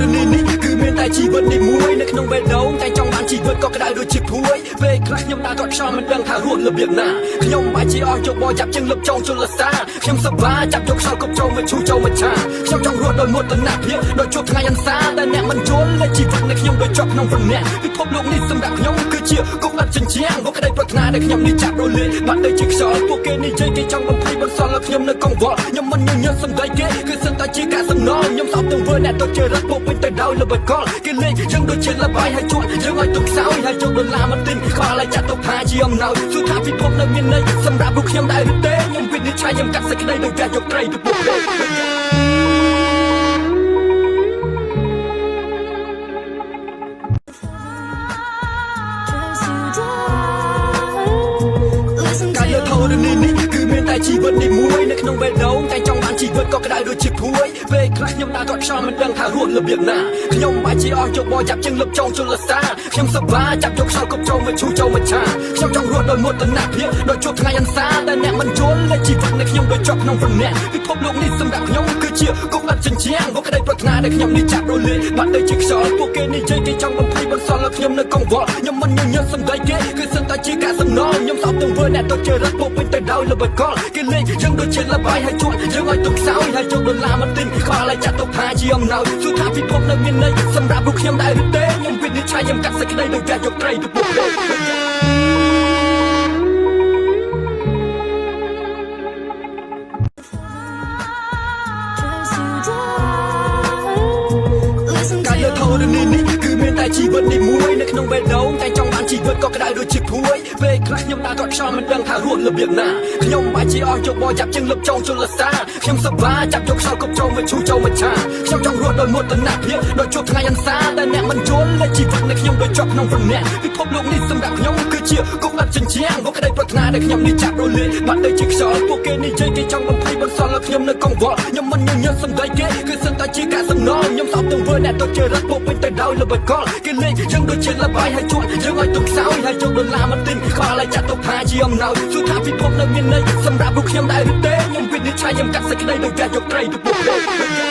រនីនេះគឺមានតែជីវិតនេះមួយនៅក្នុងបេះដូងតែចង់បានជីវិតក៏ក្តៅដូចជាភួយពេលខ្លះខ្ញុំដើរក៏ខ្យល់មិនដឹងថារស់របៀបណាខ្ញុំបាច់ជាអស់យកបោចាប់ជើងលឹបចង់ជលសាខ្ញុំសប្បាយចាប់យកខ្យល់គប់ចូលមកឈូចូលមកឆាខ្ញុំចង់រស់ដោយមោទនភាពដោយជួបថ្ងៃអន្សាតែអ្នកមិនយល់លេជីវិតនៃខ្ញុំដូចជាប់ក្នុងព្រំអ្នកពិភពលោកនេះសម្រាប់ខ្ញុំគឺជាគុកដាត់ចិញ្ចៀងមកក្តីប្រាថ្នាដែលខ្ញុំនេះចាប់រលាយបាត់ទៅជាខ្យល់ពួកគេនិយាយគេចង់បំភ្លៃបន្សល់ឲ្យខ្ញុំនៅកង្វល់ខ្ញុំមិនញញឹមសម្ដីគេគឺសិនតែជាការសំណងខ្ញុំសោកទាំងវើអ្នកទៅជារត់ពុកវិញទៅដោយល្បិចកលគេលេងយើងដូចជាល្បាយហើយជួនយើងឲ្យទុកខ្សោយហើយយកដុល្លារមកទិញខ្វល់ឲ្យចាត់ទុកថាជាអំណោយសួរថាពិភពនៅមានន័យសម្រាប់ពួកខ្ញុំដែរឬទេខ្ញុំវិនិច្ឆ័យខ្ញុំកាត់សេចក្តីដោយការយកត្រីទៅពួកគេការយកធរនីនេះគឺមានតែជីវិតនេះមួយនៅក្នុងបេះដូងតែចង់បានជីវិតក៏ក្តៅដូចជាភួយពេលខ្លះខ្ញុំដើរក៏ខ្យល់មិនដឹងថារស់របៀបណាខ្ញុំបាច់ជាអស់យកបោចាប់ជើងលឹបចង់ជលសាខ្ញុំសប្បាយចាប់យកខ្យល់គប់ចូលមកឈូចូលមកឆាខ្ញុំចង់រស់ដោយមោទនភាពដោយជួបថ្ងៃអន្សាតែអ្នកមិនយល់លេជីវិតនៃខ្ញុំដូចជាប់ក្នុងព្រំអ្នកពិភពលោកនេះសម្រាប់ខ្ញុំគឺជាគុកដាត់ចិញ្ចៀងមកក្តីប្រាថ្នាដែលខ្ញុំនេះចាប់រលាយបាត់ទៅជាខ្យល់ពួកគេនិយាយគេចង់បំភ្លៃបន្សល់ឲ្យខ្ញុំនៅកង្វល់ខ្ញុំមិនញញឹមសម្ដីគេគឺសិនតែជាការសំណងខ្ញុំសោកទាំងវើអ្នកទៅជារត់ពុកវិញទៅដោយល្បិចកលគេលេងយើងដូចជាល្បាយហើយជួនយើងឲ្យទុកខ្សោយហើយយកដុល្លារមកទិញខ្វល់ឲ្យចាត់ទុកថាជាអំណោយសួរថាពិភពនៅមានន័យសម្រាប់ពួកខ្ញុំដែរឬទេខ្ញុំវិនិច្ឆ័យខ្ញុំកាត់សេចក្តីដោយការយកត្រីទៅពួកគេការយកធរនីនេះគឺមានតែជីវិតនេះមួយនៅក្នុងបេះដូងតែចង់បានជីវិតក៏ក្តៅដូចជាភួយពេលខ្លះខ្ញុំដើរក៏ខ្យល់មិនដឹងថារស់របៀបណាខ្ញុំបាច់ជាអស់យកបោចាប់ជើងលឹបចង់ជលសាខ្ញុំសប្បាយចាប់យកខ្យល់គប់ចូលមកឈូចូលមកឆាខ្ញុំចង់រស់ដោយមោទនភាពដោយជួបថ្ងៃអន្សាតែអ្នកមិនយល់លេជីវិតនៃខ្ញុំដូចជាប់ក្នុងព្រំអ្នកពិភពលោកនេះសម្រាប់ខ្ញុំគឺជាគុកដាត់ចិញ្ចៀងមកក្តីប្រាថ្នាដែលខ្ញុំនេះចាប់រលាយបាត់ទៅជាខ្យល់ពួកគេនិយាយគេចង់បំភ្លៃបន្សល់ឲ្យខ្ញុំនៅកង្វល់ខ្ញុំមិនញញឹមសម្ដីគេគឺសិនតែជាការសំណងខ្ញុំសោកទាំងវើអ្នកទៅជារត់ពុកវិញទៅដោយល្បិចកលគេលេងយើងដូចជាល្បាយហើយជួនយើងឲ្យទុកខ្សោយហើយយកដុល្លារមកទិញខ្វល់ឲ្យចាត់ទុកថាជាអំណោយសួរថាពិភពនៅមានន័យសម្រាប់ពួកខ្ញុំដែរឬទេខ្ញុំវិនិច្ឆ័យខ្ញុំកាត់សេចក្តីដោយការយកត្រីទៅពួកគេ